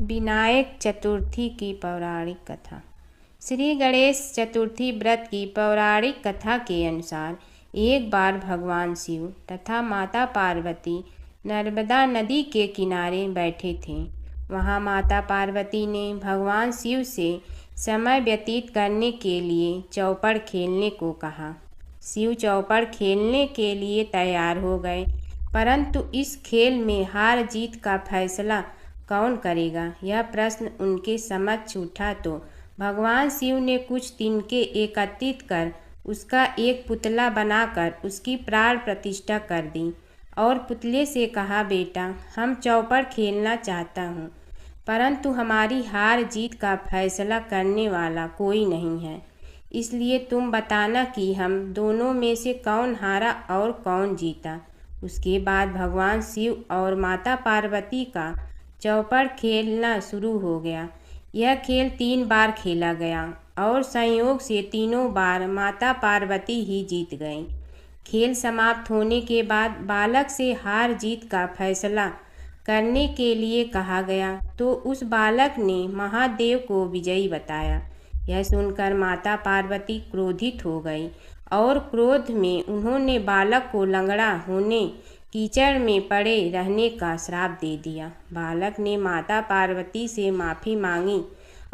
विनायक चतुर्थी की पौराणिक कथा। श्री गणेश चतुर्थी व्रत की पौराणिक कथा के अनुसार एक बार भगवान शिव तथा माता पार्वती नर्मदा नदी के किनारे बैठे थे। वहां माता पार्वती ने भगवान शिव से समय व्यतीत करने के लिए चौपड़ खेलने को कहा। शिव चौपड़ खेलने के लिए तैयार हो गए, परंतु इस खेल में हार जीत का फैसला कौन करेगा, यह प्रश्न उनके समक्ष उठा तो भगवान शिव ने कुछ तिनके एकत्रित कर उसका एक पुतला बनाकर उसकी प्राण प्रतिष्ठा कर दी और पुतले से कहा, बेटा, हम चौपड़ खेलना चाहता हूँ, परंतु हमारी हार जीत का फैसला करने वाला कोई नहीं है, इसलिए तुम बताना कि हम दोनों में से कौन हारा और कौन जीता। उसके बाद भगवान शिव और माता पार्वती का चौपड़ खेलना शुरू हो गया। यह खेल 3 बार खेला गया और संयोग से तीनों बार माता पार्वती ही जीत गईं। खेल समाप्त होने के बाद बालक से हार जीत का फैसला करने के लिए कहा गया तो उस बालक ने महादेव को विजयी बताया। यह सुनकर माता पार्वती क्रोधित हो गई और क्रोध में उन्होंने बालक को लंगड़ा होने, कीचड़ में पड़े रहने का श्राप दे दिया। बालक ने माता पार्वती से माफ़ी मांगी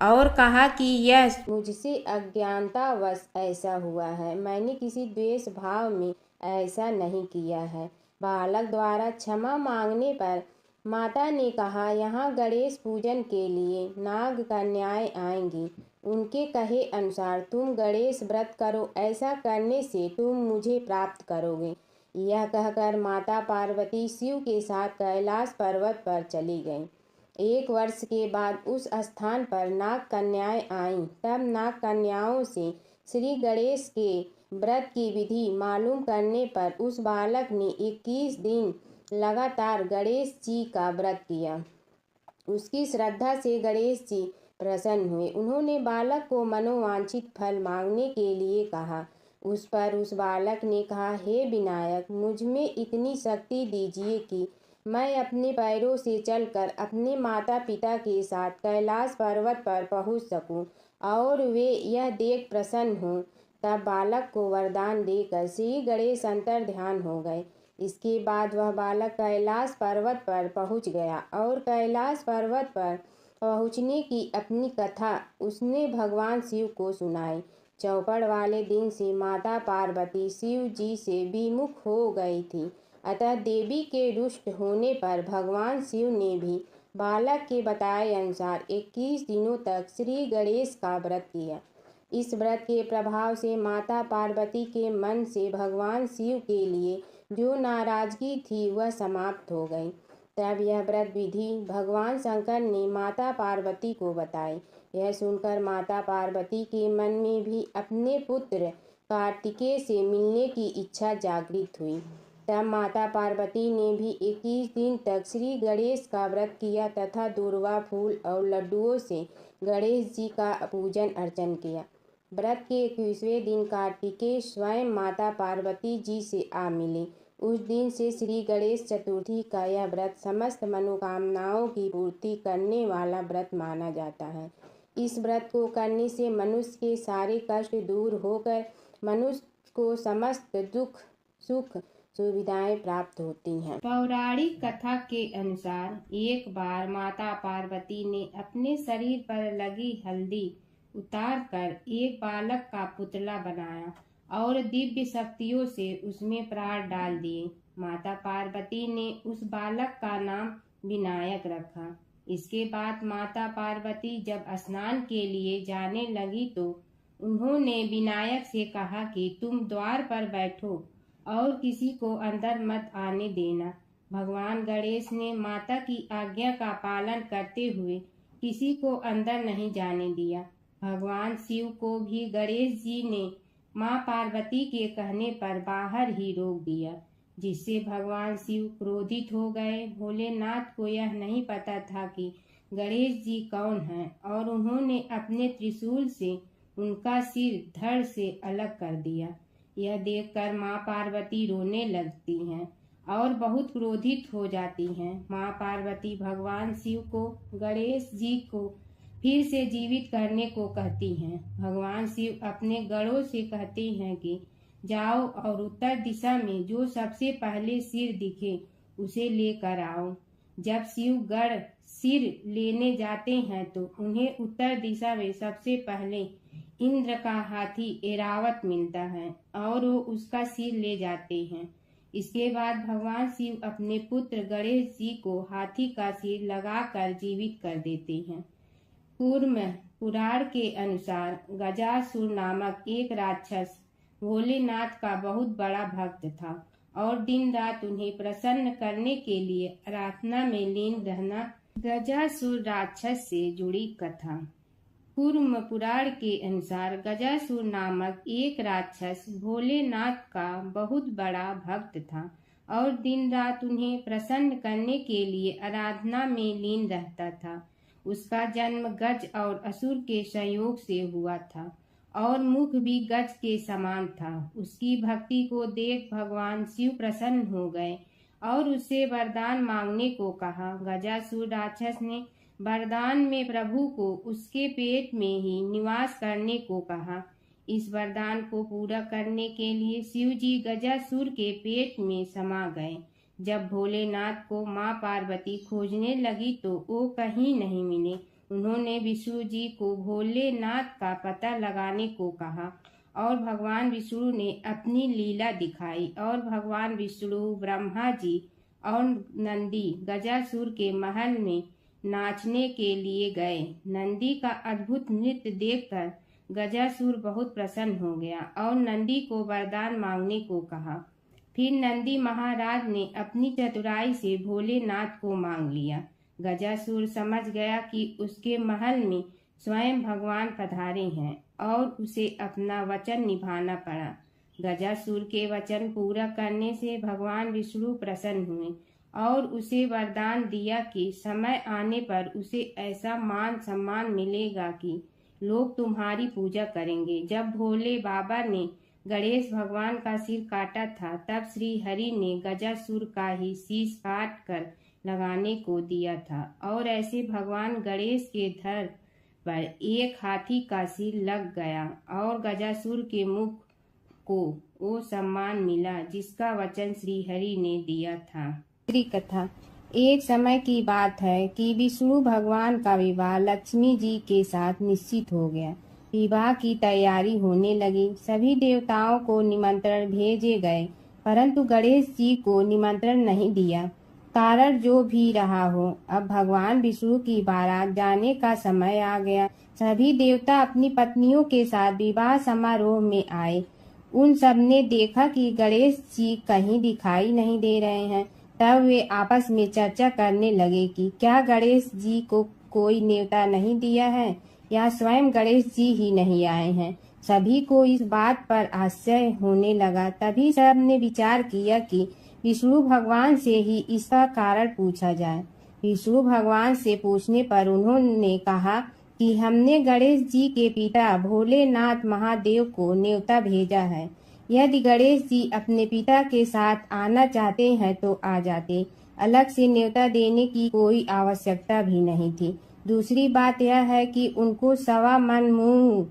और कहा कि यह मुझसे अज्ञानतावश ऐसा हुआ है, मैंने किसी द्वेष भाव में ऐसा नहीं किया है। बालक द्वारा क्षमा मांगने पर माता ने कहा, यहाँ गणेश पूजन के लिए नाग कन्याएं आएंगी, उनके कहे अनुसार तुम गणेश व्रत करो, ऐसा करने से तुम मुझे प्राप्त करोगे। यह कहकर माता पार्वती शिव के साथ कैलाश पर्वत पर चली गईं। 1 वर्ष के बाद उस स्थान पर नाग कन्याएं आईं। तब नाग कन्याओं से श्री गणेश के व्रत की विधि मालूम करने पर उस बालक ने 21 दिन लगातार गणेश जी का व्रत किया। उसकी श्रद्धा से गणेश जी प्रसन्न हुए। उन्होंने बालक को मनोवांछित फल मांगने के लिए कहा। उस पर उस बालक ने कहा, हे विनायक, मुझ में इतनी शक्ति दीजिए कि मैं अपने पैरों से चलकर अपने माता पिता के साथ कैलाश पर्वत पर पहुंच सकूं और वे यह देख प्रसन्न हों। तब बालक को वरदान देकर श्री गणेश अंतर ध्यान हो गए। इसके बाद वह बालक कैलाश पर्वत पर पहुंच गया और कैलाश पर्वत पर पहुंचने की अपनी कथा उसने भगवान शिव को सुनाई। चौपड़ वाले दिन से माता पार्वती शिव जी से विमुख हो गई थी, अतः देवी के रुष्ट होने पर भगवान शिव ने भी बालक के बताए अनुसार 21 दिनों तक श्री गणेश का व्रत किया। इस व्रत के प्रभाव से माता पार्वती के मन से भगवान शिव के लिए जो नाराजगी थी वह समाप्त हो गई। तब यह व्रत विधि भगवान शंकर ने माता पार्वती को बताई। यह सुनकर माता पार्वती के मन में भी अपने पुत्र कार्तिकेय से मिलने की इच्छा जागृत हुई। तब माता पार्वती ने भी 21 दिन तक श्री गणेश का व्रत किया तथा दूर्वा फूल और लड्डुओं से गणेश जी का पूजन अर्चन किया। व्रत के 21वें दिन कार्तिकेय स्वयं माता पार्वती जी से आ मिले। उस दिन से श्री गणेश चतुर्थी का यह व्रत समस्त मनोकामनाओं की पूर्ति करने वाला व्रत माना जाता है। इस व्रत को करने से मनुष्य के सारे कष्ट दूर होकर मनुष्य को समस्त दुख सुख सुविधाएं प्राप्त होती हैं। पौराणिक कथा के अनुसार एक बार माता पार्वती ने अपने शरीर पर लगी हल्दी उतारकर एक बालक का पुतला बनाया और दिव्य शक्तियों से उसमें प्राण डाल दिए। माता पार्वती ने उस बालक का नाम विनायक रखा। इसके बाद माता पार्वती जब स्नान के लिए जाने लगी तो उन्होंने विनायक से कहा कि तुम द्वार पर बैठो और किसी को अंदर मत आने देना। भगवान गणेश ने माता की आज्ञा का पालन करते हुए किसी को अंदर नहीं जाने दिया। भगवान शिव को भी गणेश जी ने माँ पार्वती के कहने पर बाहर ही रोक दिया, जिससे भगवान शिव क्रोधित हो गए। भोलेनाथ को यह नहीं पता था कि गणेश जी कौन हैं और उन्होंने अपने त्रिशूल से उनका सिर धड़ से अलग कर दिया। यह देखकर माँ पार्वती रोने लगती हैं और बहुत क्रोधित हो जाती हैं। माँ पार्वती भगवान शिव को गणेश जी को फिर से जीवित करने को कहती हैं। भगवान शिव अपने गणों से कहते हैं कि जाओ और उत्तर दिशा में जो सबसे पहले सिर दिखे उसे लेकर आओ। जब शिव गण सिर लेने जाते हैं तो उन्हें उत्तर दिशा में सबसे पहले इंद्र का हाथी ऐरावत मिलता है और वो उसका सिर ले जाते हैं। इसके बाद भगवान शिव अपने पुत्र गणेश जी को हाथी का सिर लगाकर जीवित कर देते हैं। कूर्म पुराण के अनुसार गजासुर नामक एक राक्षस भोलेनाथ का बहुत बड़ा भक्त था और दिन रात उन्हें प्रसन्न करने के लिए आराधना में लीन रहना। गजासुर राक्षस से जुड़ी कथा। कूर्म पुराण के अनुसार गजासुर नामक एक राक्षस भोलेनाथ का बहुत बड़ा भक्त था और दिन रात उन्हें प्रसन्न करने के लिए आराधना में लीन रहता था। उसका जन्म गज और असुर के संयोग से हुआ था और मुख भी गज के समान था। उसकी भक्ति को देख भगवान शिव प्रसन्न हो गए और उससे वरदान मांगने को कहा। गजासुर राक्षस ने वरदान में प्रभु को उसके पेट में ही निवास करने को कहा। इस वरदान को पूरा करने के लिए शिव जी गजासुर के पेट में समा गए। जब भोलेनाथ को माँ पार्वती खोजने लगी तो वो कहीं नहीं मिले। उन्होंने विष्णु जी को भोलेनाथ का पता लगाने को कहा और भगवान विष्णु ने अपनी लीला दिखाई और भगवान विष्णु ब्रह्मा जी और नंदी गजासुर के महल में नाचने के लिए गए। नंदी का अद्भुत नृत्य देखकर गजासुर बहुत प्रसन्न हो गया और नंदी को वरदान मांगने को कहा। फिर नंदी महाराज ने अपनी चतुराई से भोलेनाथ को मांग लिया। गजासुर समझ गया कि उसके महल में स्वयं भगवान पधारे हैं और उसे अपना वचन निभाना पड़ा। गजासुर के वचन पूरा करने से भगवान विष्णु प्रसन्न हुए और उसे वरदान दिया कि समय आने पर उसे ऐसा मान सम्मान मिलेगा कि लोग तुम्हारी पूजा करेंगे। जब भोले बाबा ने गणेश भगवान का सिर काटा था तब श्री हरि ने गजासुर का ही शीश काट कर लगाने को दिया था और ऐसे भगवान गणेश के धड़ पर एक हाथी का सिर लग गया और गजासुर के मुख को वो सम्मान मिला जिसका वचन श्री हरि ने दिया था। कथा। एक समय की बात है कि विष्णु भगवान का विवाह लक्ष्मी जी के साथ निश्चित हो गया। विवाह की तैयारी होने लगी। सभी देवताओं को निमंत्रण भेजे गए परंतु गणेश जी को निमंत्रण नहीं दिया। कारण जो भी रहा हो, अब भगवान विष्णु की बारात जाने का समय आ गया। सभी देवता अपनी पत्नियों के साथ विवाह समारोह में आए। उन सब ने देखा कि गणेश जी कहीं दिखाई नहीं दे रहे हैं। तब वे आपस में चर्चा करने लगे कि क्या गणेश जी को कोई न्योता नहीं दिया है या स्वयं गणेश जी ही नहीं आए हैं। सभी को इस बात पर आश्चर्य होने लगा। तभी सब ने विचार किया कि विष्णु भगवान से ही इसका कारण पूछा जाए। विष्णु भगवान से पूछने पर उन्होंने कहा कि हमने गणेश जी के पिता भोलेनाथ महादेव को न्योता भेजा है। यदि गणेश जी अपने पिता के साथ आना चाहते हैं तो आ जाते। अलग से न्योता देने की कोई आवश्यकता भी नहीं थी। दूसरी बात यह है कि उनको 1.25 मन मूंग,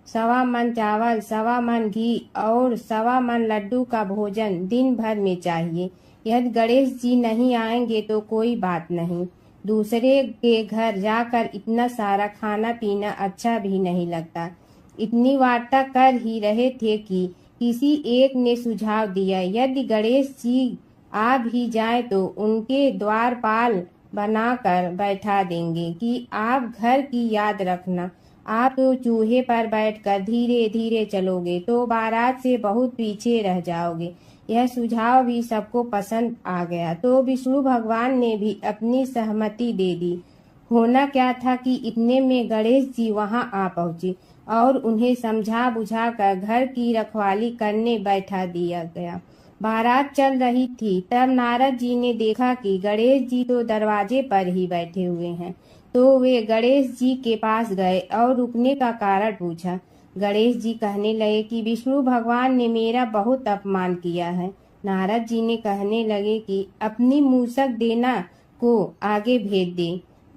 1.25 मन चावल, 1.25 मन घी और 1.25 मन लड्डू का भोजन दिन भर में चाहिए। यदि गणेश जी नहीं आएंगे तो कोई बात नहीं। दूसरे के घर जाकर इतना सारा खाना पीना अच्छा भी नहीं लगता। इतनी वार्ता कर ही रहे थे कि किसी एक ने सुझाव दिया, यदि गणेश जी आ भी जाए तो उनके द्वारपाल बनाकर बैठा देंगे कि आप घर की याद रखना। आप तो चूहे पर बैठकर धीरे धीरे चलोगे तो बारात से बहुत पीछे रह जाओगे। यह सुझाव भी सबको पसंद आ गया तो विष्णु भगवान ने भी अपनी सहमति दे दी। होना क्या था कि इतने में गणेश जी वहां आ पहुंचे और उन्हें समझा बुझा कर घर की रखवाली करने बैठा दिया गया। बारात चल रही थी तब नारद जी ने देखा कि गणेश जी तो दरवाजे पर ही बैठे हुए हैं। तो वे गणेश जी के पास गए और रुकने का कारण पूछा। गणेश जी कहने लगे कि विष्णु भगवान ने मेरा बहुत अपमान किया है। नारद जी ने कहने लगे कि अपनी मूसक देना को आगे भेज दे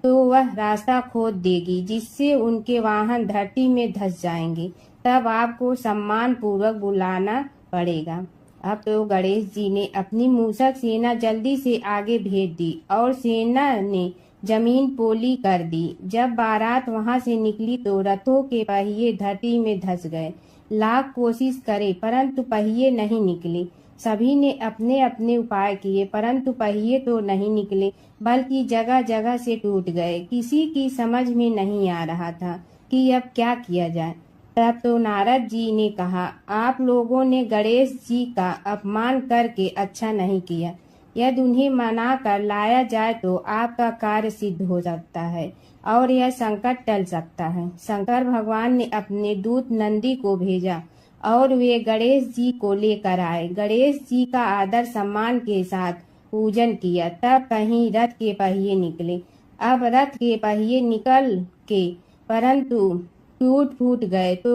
तो वह रास्ता खोद देगी, जिससे उनके वाहन धरती में धंस जाएंगे। तब आपको सम्मान पूर्वक बुलाना पड़ेगा। अब तो गणेश जी ने अपनी मूसक सेना जल्दी से आगे भेज दी और सेना ने जमीन पोली कर दी। जब बारात वहां से निकली तो रथों के पहिए धरती में धंस गए। लाख कोशिश करे परंतु पहिए नहीं निकले। सभी ने अपने अपने उपाय किए परंतु पहिए तो नहीं निकले, बल्कि जगह जगह से टूट गए। किसी की समझ में नहीं आ रहा था कि अब क्या किया जाए। तब तो नारद जी ने कहा, आप लोगों ने गणेश जी का अपमान करके अच्छा नहीं किया। यदि उन्हें मना कर लाया जाए तो आपका कार्य सिद्ध हो सकता है और यह संकट टल सकता है। शंकर भगवान ने अपने दूत नंदी को भेजा और वे गणेश जी को लेकर आए। गणेश जी का आदर सम्मान के साथ पूजन किया। तब कहीं रथ के पहिए निकले। अब रथ के पहिए निकल के परंतु टूट फूट गए तो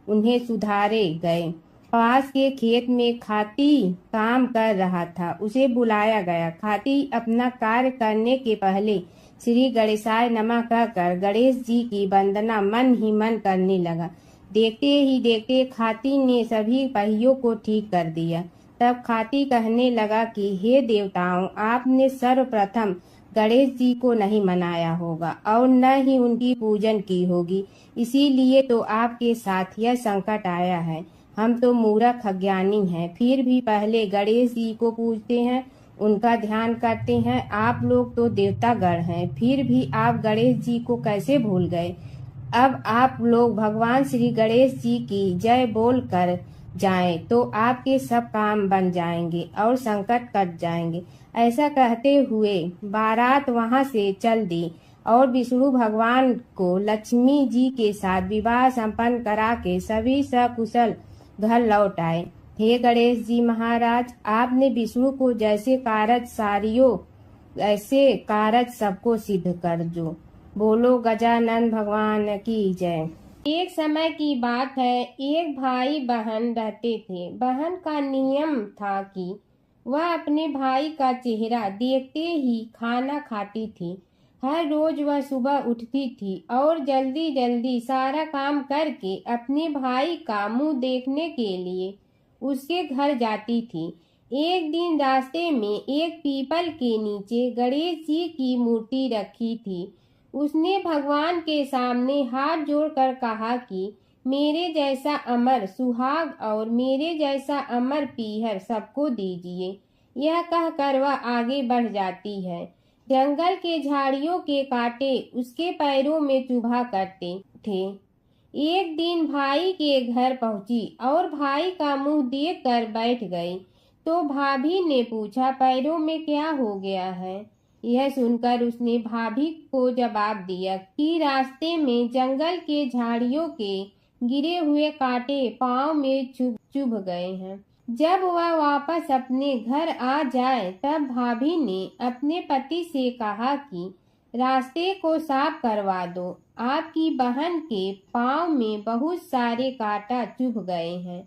उन्हें सुधारे गए। पास के खेत में खाती काम कर रहा था, उसे बुलाया गया। खाती अपना कार्य करने के पहले श्री गणेशाय नमः कहकर गणेश जी की वंदना मन ही मन करने लगा। देखते ही देखते खाती ने सभी पहियों को ठीक कर दिया। तब खाती कहने लगा कि हे देवताओं, आपने सर्वप्रथम गणेश जी को नहीं मनाया होगा और न ही उनकी पूजन की होगी, इसीलिए तो आपके साथ यह संकट आया है। हम तो मूर्ख अज्ञानी हैं, फिर भी पहले गणेश जी को पूजते हैं, उनका ध्यान करते हैं। आप लोग तो देवतागण हैं, फिर भी आप गणेश जी को कैसे भूल गए। अब आप लोग भगवान श्री गणेश जी की जय बोल कर जाएं तो आपके सब काम बन जाएंगे और संकट कट जाएंगे। ऐसा कहते हुए बारात वहां से चल दी और विष्णु भगवान को लक्ष्मी जी के साथ विवाह संपन्न करा के सभी सकुशल घर लौट आए। हे गणेश जी महाराज, आपने विष्णु को जैसे कारज सारियो ऐसे कारज सबको सिद्ध कर जो। बोलो गजानन भगवान की जय। एक समय की बात है, एक भाई बहन रहते थे। बहन का नियम था कि वह अपने भाई का चेहरा देखते ही खाना खाती थी। हर रोज वह सुबह उठती थी और जल्दी जल्दी सारा काम करके अपने भाई का मुंह देखने के लिए उसके घर जाती थी। एक दिन रास्ते में एक पीपल के नीचे गणेश जी की मूर्ति रखी थी। उसने भगवान के सामने हाथ जोड़कर कहा कि मेरे जैसा अमर सुहाग और मेरे जैसा अमर पीहर सबको दीजिए। यह कहकर वह आगे बढ़ जाती है। जंगल के झाड़ियों के कांटे उसके पैरों में चुभा करते थे। एक दिन भाई के घर पहुंची और भाई का मुंह देखकर बैठ गई तो भाभी ने पूछा, पैरों में क्या हो गया है। यह सुनकर उसने भाभी को जवाब दिया कि रास्ते में जंगल के झाड़ियों के गिरे हुए कांटे पांव में चुभ गए हैं। जब वह वापस अपने घर आ जाए तब भाभी ने अपने पति से कहा कि रास्ते को साफ करवा दो, आपकी बहन के पांव में बहुत सारे कांटा चुभ गए हैं।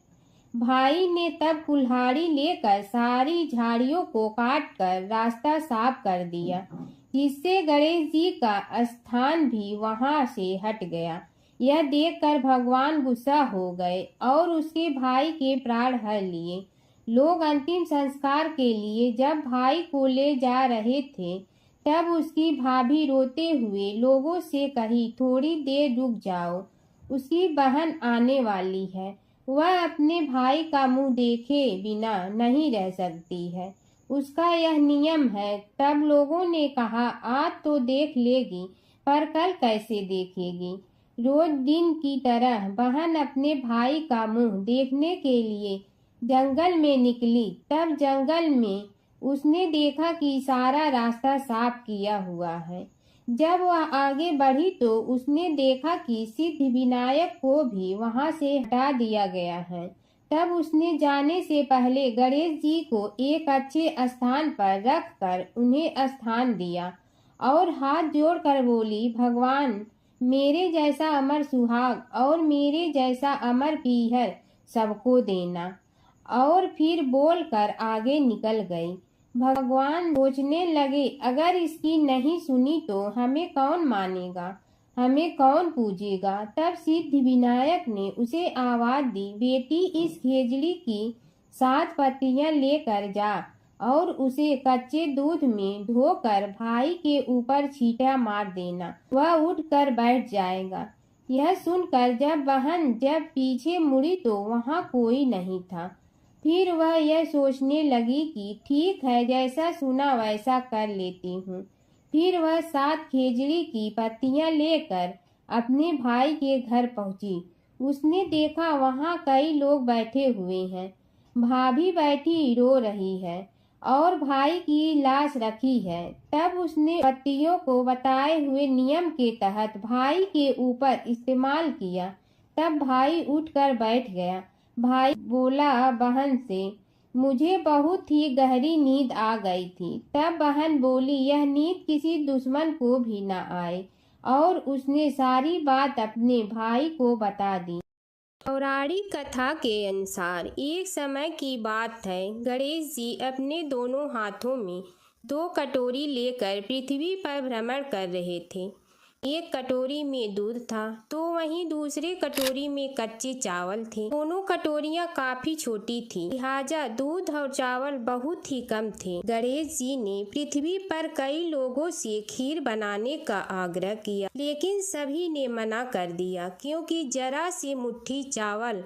भाई ने तब कुल्हाड़ी लेकर सारी झाड़ियों को काटकर रास्ता साफ कर दिया, जिससे गणेश जी का स्थान भी वहां से हट गया। यह देखकर भगवान गुस्सा हो गए और उसके भाई के प्राण हर लिए। लोग अंतिम संस्कार के लिए जब भाई को ले जा रहे थे तब उसकी भाभी रोते हुए लोगों से कही, थोड़ी देर रुक जाओ, उसकी बहन आने वाली है। वह अपने भाई का मुंह देखे बिना नहीं रह सकती है, उसका यह नियम है। तब लोगों ने कहा, आज तो देख लेगी पर कल कैसे देखेगी। रोज दिन की तरह बहन अपने भाई का मुंह देखने के लिए जंगल में निकली। तब जंगल में उसने देखा कि सारा रास्ता साफ किया हुआ है। जब वह आगे बढ़ी तो उसने देखा कि सिद्धि विनायक को भी वहां से हटा दिया गया है। तब उसने जाने से पहले गणेश जी को एक अच्छे स्थान पर रखकर उन्हें स्थान दिया और हाथ जोड़कर बोली, भगवान, मेरे जैसा अमर सुहाग और मेरे जैसा अमर पीहर सबको देना। और फिर बोलकर आगे निकल गई। भगवान सोचने लगे, अगर इसकी नहीं सुनी तो हमें कौन मानेगा, हमें कौन पूजेगा। तब सिद्धि विनायक ने उसे आवाज दी, बेटी इस खेजड़ी की 7 पत्तियां लेकर जा और उसे कच्चे दूध में धोकर भाई के ऊपर छींटा मार देना, वह उठकर बैठ जाएगा। यह सुनकर जब पीछे मुड़ी तो वहां कोई नहीं था। फिर वह यह सोचने लगी कि ठीक है, जैसा सुना वैसा कर लेती हूँ। फिर वह 7 खेजड़ी की पत्तियां लेकर अपने भाई के घर पहुंची। उसने देखा वहां कई लोग बैठे हुए हैं। भाभी बैठी रो रही है और भाई की लाश रखी है। तब उसने पत्तियों को बताए हुए नियम के तहत भाई के ऊपर इस्तेमाल किया। तब भाई उठकर बैठ गया। भाई बोला बहन से, मुझे बहुत ही गहरी नींद आ गई थी। तब बहन बोली, यह नींद किसी दुश्मन को भी न आए, और उसने सारी बात अपने भाई को बता दी। पौराणिक कथा के अनुसार एक समय की बात है, गणेश जी अपने दोनों हाथों में 2 कटोरी लेकर पृथ्वी पर भ्रमण कर रहे थे। एक कटोरी में दूध था तो वहीं दूसरे कटोरी में कच्चे चावल थे। दोनों कटोरियां काफी छोटी थी, लिहाजा दूध और चावल बहुत ही कम थे। गणेश जी ने पृथ्वी पर कई लोगों से खीर बनाने का आग्रह किया, लेकिन सभी ने मना कर दिया, क्योंकि जरा सी मुट्ठी चावल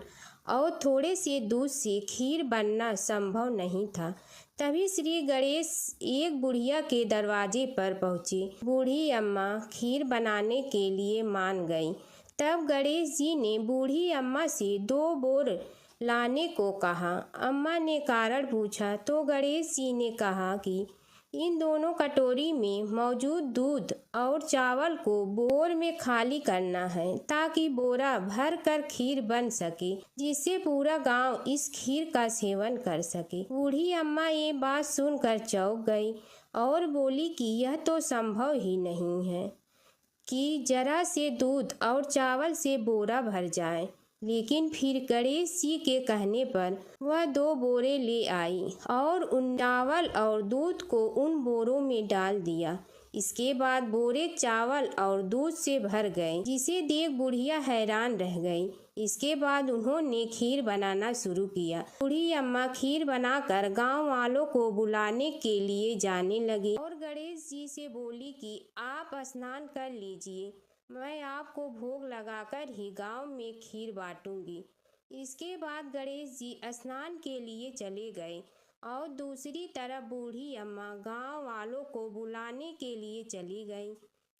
और थोड़े से दूध से खीर बनना संभव नहीं था। तभी श्री गणेश एक बुढ़िया के दरवाजे पर पहुँचे। बूढ़ी अम्मा खीर बनाने के लिए मान गई। तब गणेश जी ने बूढ़ी अम्मा से 2 बोर लाने को कहा। अम्मा ने कारण पूछा तो गणेश जी ने कहा कि इन दोनों कटोरी में मौजूद दूध और चावल को बोर में खाली करना है, ताकि बोरा भर कर खीर बन सके, जिससे पूरा गांव इस खीर का सेवन कर सके। बूढ़ी अम्मा ये बात सुनकर चौंक गई और बोली कि यह तो संभव ही नहीं है कि जरा से दूध और चावल से बोरा भर जाए। लेकिन फिर गणेश जी के कहने पर वह 2 बोरे ले आई और उन चावल और दूध को उन बोरों में डाल दिया। इसके बाद बोरे चावल और दूध से भर गए, जिसे देख बुढ़िया हैरान रह गई। इसके बाद उन्होंने खीर बनाना शुरू किया। बूढ़ी अम्मा खीर बनाकर गांव वालों को बुलाने के लिए जाने लगी और गणेश जी से बोली कि आप स्नान कर लीजिए, मैं आपको भोग लगाकर ही गांव में खीर बांटूंगी। इसके बाद गणेश जी स्नान के लिए चले गए और दूसरी तरफ बूढ़ी अम्मा गांव वालों को बुलाने के लिए चली गई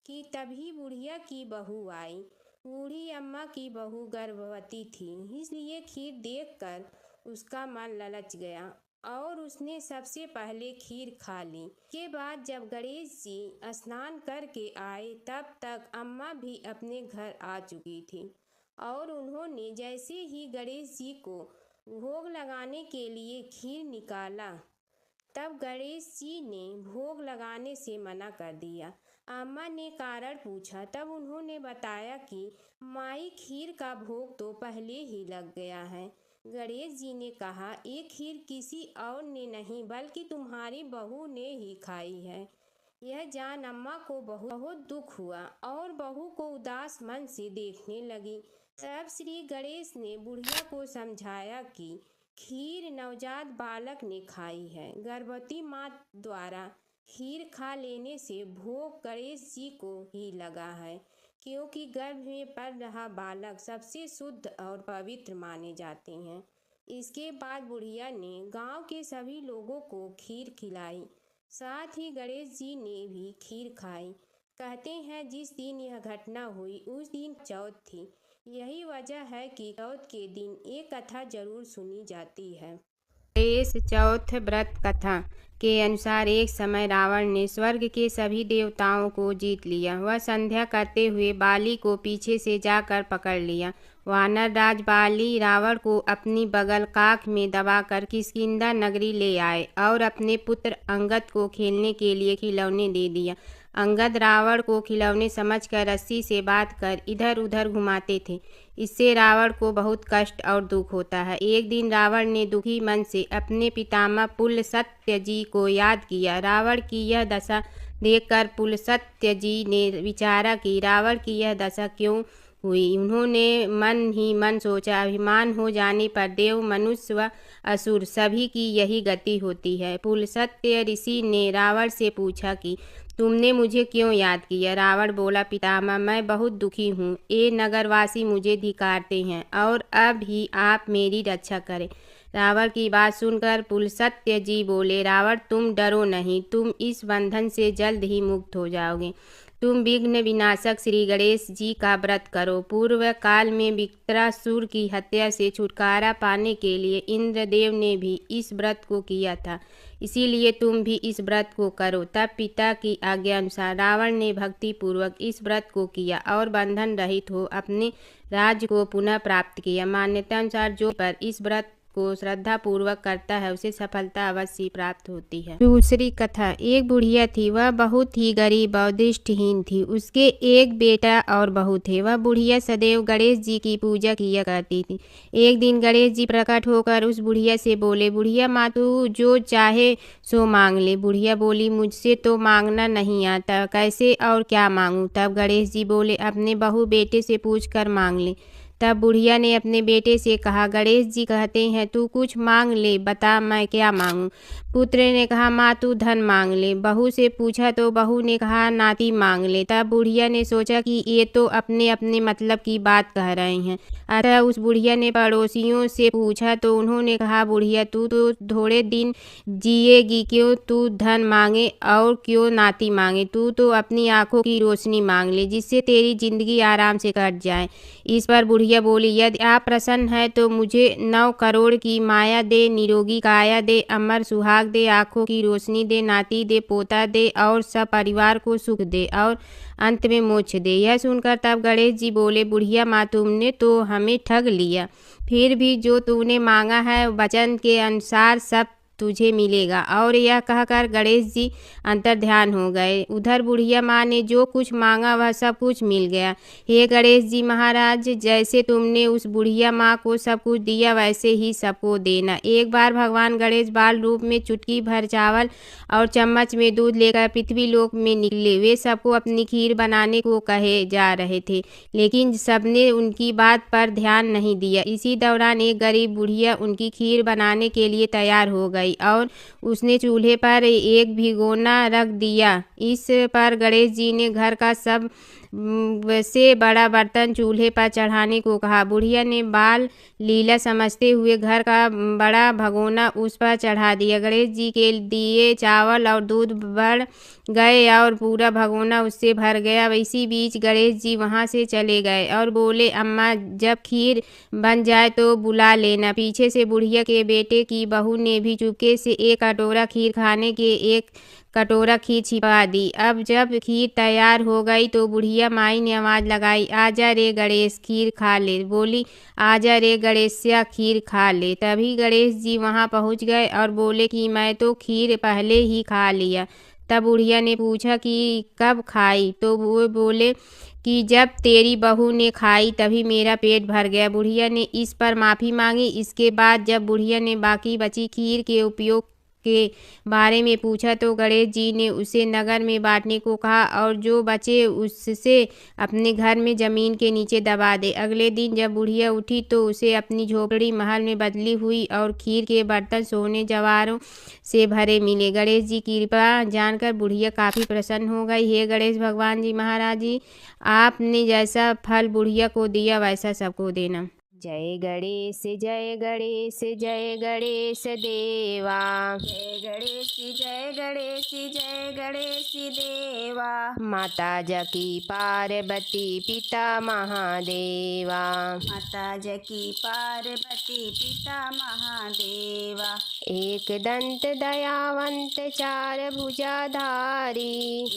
कि तभी बुढ़िया की बहू आई। बूढ़ी अम्मा की बहू गर्भवती थी, इसलिए खीर देखकर उसका मन ललच गया और उसने सबसे पहले खीर खा ली। के बाद जब गणेश जी स्नान करके आए तब तक अम्मा भी अपने घर आ चुकी थी और उन्होंने जैसे ही गणेश जी को भोग लगाने के लिए खीर निकाला, तब गणेश जी ने भोग लगाने से मना कर दिया। अम्मा ने कारण पूछा, तब उन्होंने बताया कि माई खीर का भोग तो पहले ही लग गया है। गणेश जी ने कहा, ये खीर किसी और ने नहीं बल्कि तुम्हारी बहू ने ही खाई है। यह जान अम्मा को बहुत दुख हुआ और बहू को उदास मन से देखने लगी। तब श्री गणेश ने बुढ़िया को समझाया कि खीर नवजात बालक ने खाई है। गर्भवती माँ द्वारा खीर खा लेने से भोग गणेश जी को ही लगा है, क्योंकि गर्भ में पल रहा बालक सबसे शुद्ध और पवित्र माने जाते हैं। इसके बाद बुढ़िया ने गांव के सभी लोगों को खीर खिलाई, साथ ही गणेश जी ने भी खीर खाई। कहते हैं जिस दिन यह घटना हुई उस दिन चौथ थी। यही वजह है कि चौथ के दिन एक कथा जरूर सुनी जाती है। गणेश चौथ व्रत कथा के अनुसार एक समय रावण ने स्वर्ग के सभी देवताओं को जीत लिया। वह संध्या करते हुए बाली को पीछे से जाकर पकड़ लिया। वानर राज बाली रावण को अपनी बगल काख में दबाकर किष्किंधा नगरी ले आए और अपने पुत्र अंगद को खेलने के लिए खिलौने दे दिया। अंगद रावण को खिलौने समझकर रस्सी से बांध कर इधर उधर घुमाते थे। इससे रावण को बहुत कष्ट और दुख होता है। एक दिन रावण ने दुखी मन से अपने पितामह पुलस्त्य जी को याद किया। रावण की यह दशा देखकर पुलस्त्य जी ने विचारा कि रावण की यह दशा क्यों हुई। उन्होंने मन ही मन सोचा, अभिमान हो जाने पर देव, मनुष्य व असुर सभी की यही गति होती है। पुलस्त्य ऋषि ने रावण से पूछा कि तुमने मुझे क्यों याद किया। रावण बोला, पितामह, मैं बहुत दुखी हूँ। ये नगरवासी मुझे धिक्कारते हैं और अब ही आप मेरी रक्षा करें। रावण की बात सुनकर पुलस्त्य जी बोले, रावण, तुम डरो नहीं, तुम इस बंधन से जल्द ही मुक्त हो जाओगे। तुम विघ्न विनाशक श्री गणेश जी का व्रत करो। पूर्व काल में विकटासुर की हत्या से छुटकारा पाने के लिए इंद्रदेव ने भी इस व्रत को किया था, इसीलिए तुम भी इस व्रत को करो। तब पिता की आज्ञा अनुसार रावण ने भक्ति पूर्वक इस व्रत को किया और बंधन रहित हो अपने राज्य को पुनः प्राप्त किया। मान्यता अनुसार जो पर इस व्रत को श्रद्धा पूर्वक करता है उसे सफलता अवश्य प्राप्त होती है। दूसरी कथा। एक बुढ़िया थी, वह बहुत ही गरीब और दृष्टिहीन थी। उसके एक बेटा और बहू थे। वह बुढ़िया सदैव गणेश जी की पूजा किया करती थी। एक दिन गणेश जी प्रकट होकर उस बुढ़िया से बोले, बुढ़िया माँ, तू जो चाहे सो मांग ले। बुढ़िया बोली, मुझसे तो मांगना नहीं आता, कैसे और क्या मांगूं। तब गणेश जी बोले, अपने बहू बेटे से पूछ कर मांग ले। तब बुढ़िया ने अपने बेटे से कहा, गणेश जी कहते हैं तू कुछ मांग ले, बता मैं क्या मांगूं। पुत्र ने कहा, माँ तू धन मांग ले। बहू से पूछा तो बहू ने कहा, नाती मांग ले। तब बुढ़िया ने सोचा कि ये तो अपने अपने मतलब की बात कह रहे हैं। अतः उस बुढ़िया ने पड़ोसियों से पूछा तो उन्होंने कहा, बुढ़िया तू तो थोड़े दिन जिएगी, क्यों तू धन मांगे और क्यों नाती मांगे। तू तो अपनी आंखों की रोशनी मांग ले, जिससे तेरी जिंदगी आराम से कट जाए। इस पर बुढ़िया बोली, यदि आप प्रसन्न है तो मुझे 9 करोड़ की माया दे, निरोगी काया दे, अमर सुहाग दे, आंखों की रोशनी दे, नाती दे, पोता दे और सब परिवार को सुख दे और अंत में मोक्ष दे। यह सुनकर तब गणेश जी बोले, बुढ़िया माँ, तुमने तो हमें ठग लिया। फिर भी जो तूने मांगा है वचन के अनुसार सब तुझे मिलेगा। और यह कहकर गणेश जी अंतर्ध्यान हो गए। उधर बुढ़िया माँ ने जो कुछ मांगा वह सब कुछ मिल गया। हे गणेश जी महाराज, जैसे तुमने उस बुढ़िया माँ को सब कुछ दिया वैसे ही सबको देना। एक बार भगवान गणेश बाल रूप में चुटकी भर चावल और चम्मच में दूध लेकर पृथ्वी लोक में निकले। वे सबको अपनी खीर बनाने को कहे जा रहे थे, लेकिन सबने उनकी बात पर ध्यान नहीं दिया। इसी दौरान एक गरीब बुढ़िया उनकी खीर बनाने के लिए तैयार हो गई और उसने चूल्हे पर एक भिगोना रख दिया। इस पर गणेश जी ने घर का सब से बड़ा बर्तन चूल्हे पर चढ़ाने को कहा। बुढ़िया ने बाल लीला समझते हुए घर का बड़ा भगोना उस पर चढ़ा दिया। गणेश जी के दिए चावल और दूध बढ़ गए और पूरा भगोना उससे भर गया। इसी बीच गणेश जी वहाँ से चले गए और बोले, अम्मा जब खीर बन जाए तो बुला लेना। पीछे से बुढ़िया के बेटे की बहू ने भी चुपके से एक कटोरा खीर खाने के एक कटोरा खीर छिपा दी। अब जब खीर तैयार हो गई तो बुढ़िया माई ने आवाज़ लगाई, आजा रे गणेश खीर खा ले। बोली, आजा रे गणेशिया खीर खा ले। तभी गणेश जी वहाँ पहुँच गए और बोले कि मैं तो खीर पहले ही खा लिया। तब बुढ़िया ने पूछा कि कब खाई, तो वो बोले कि जब तेरी बहू ने खाई तभी मेरा पेट भर गया। बुढ़िया ने इस पर माफ़ी मांगी। इसके बाद जब बुढ़िया ने बाकी बची खीर के उपयोग के बारे में पूछा तो गणेश जी ने उसे नगर में बांटने को कहा और जो बचे उससे अपने घर में जमीन के नीचे दबा दे। अगले दिन जब बुढ़िया उठी तो उसे अपनी झोपड़ी महल में बदली हुई और खीर के बर्तन सोने जवाहरों से भरे मिले। गणेश जी की कृपा जानकर बुढ़िया काफ़ी प्रसन्न हो गई। हे गणेश भगवान जी महाराज जी, आपने जैसा फल बुढ़िया को दिया वैसा सबको देना। जय गणेश जय गणेश जय गणेश देवा, जय गणेश जय गणेश जय गणेश देवा। माता जकी पार्वती पिता महादेवा, माता जकी पार्वती पिता महादेवा। एक दंत दयावंत चार भुजाधारी,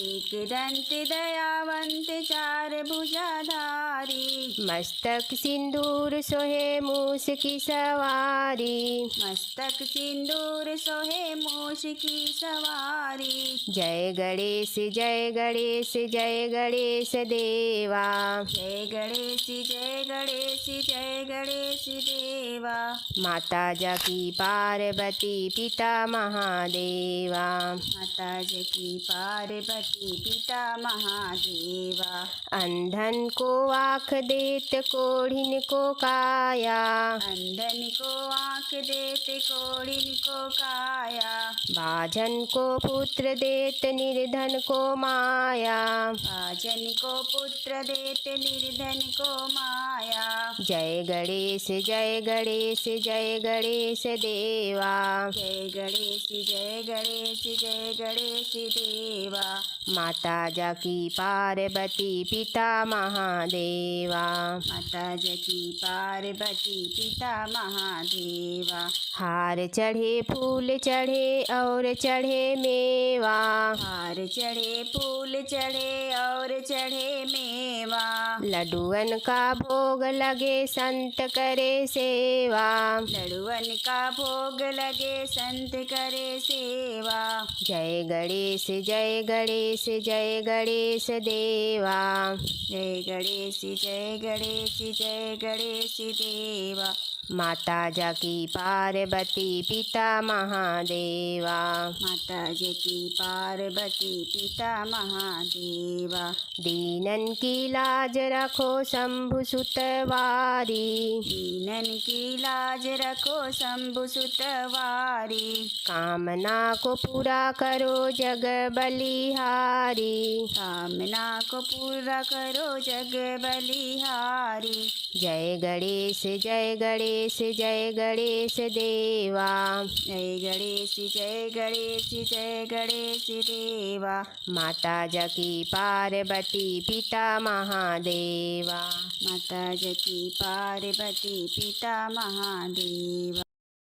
एक दंत दयावंत चार भुजाधारी। सवारी। मस्तक सिंदूर सोहे मूस की सवारी। मस्तक सिंदूर सोहे मूस की सवारी। जय गणेश जय गणेश जय गणेश देवा। जय गणेश जय गणेश जय गणेश देवा। माता जकी पार्वती पिता महादेवा। माता जकी पार्वती पिता महादेवा। अंधन को आँख देत कोढ़िन को काया। अंधन को आँख देत कोढ़िन को काया। बाझन को पुत्र देत निर्धन को माया। बाजन को पुत्र देत निर्धन को माया। जय गणेश जय गणेश जय गणेश देवा। जय गणेश जय गणेश जय गणेश देवा। माता जकी पार्वती पिता महादेवा। माता जकी पार्वती पिता महादेवा। हार चढ़े फूल चढ़े और चढ़े मेवा। हार चढ़े फूल चढ़े और चढ़े मेवा। लड्डुअन का भोग लगे संत करे सेवा। लड़ुअन का भोग लगे संत करे सेवा। जय गणेश जय गणेश जय गणेश देवा। जय गणेश जय गणेश जय गणेश देवा। माता जकी पार्वती पिता महादेवा। माता जकी पार्वती पिता महादेवा। दीनन की लाज रखो शंभु सुतवारी। दीनन की लाज रखो शंभु सुतवारी। कामना को पूरा करो जग बलिहारी। कामना को पूरा करो जग बलिहारी। जय गणेश जय गणेश जय गणेश देवा। जय गणेश जय गणेश जय गणेश देवा। माता जकी पार्वती पिता महादेवा। माता जकी पार्वती पिता महादेवा।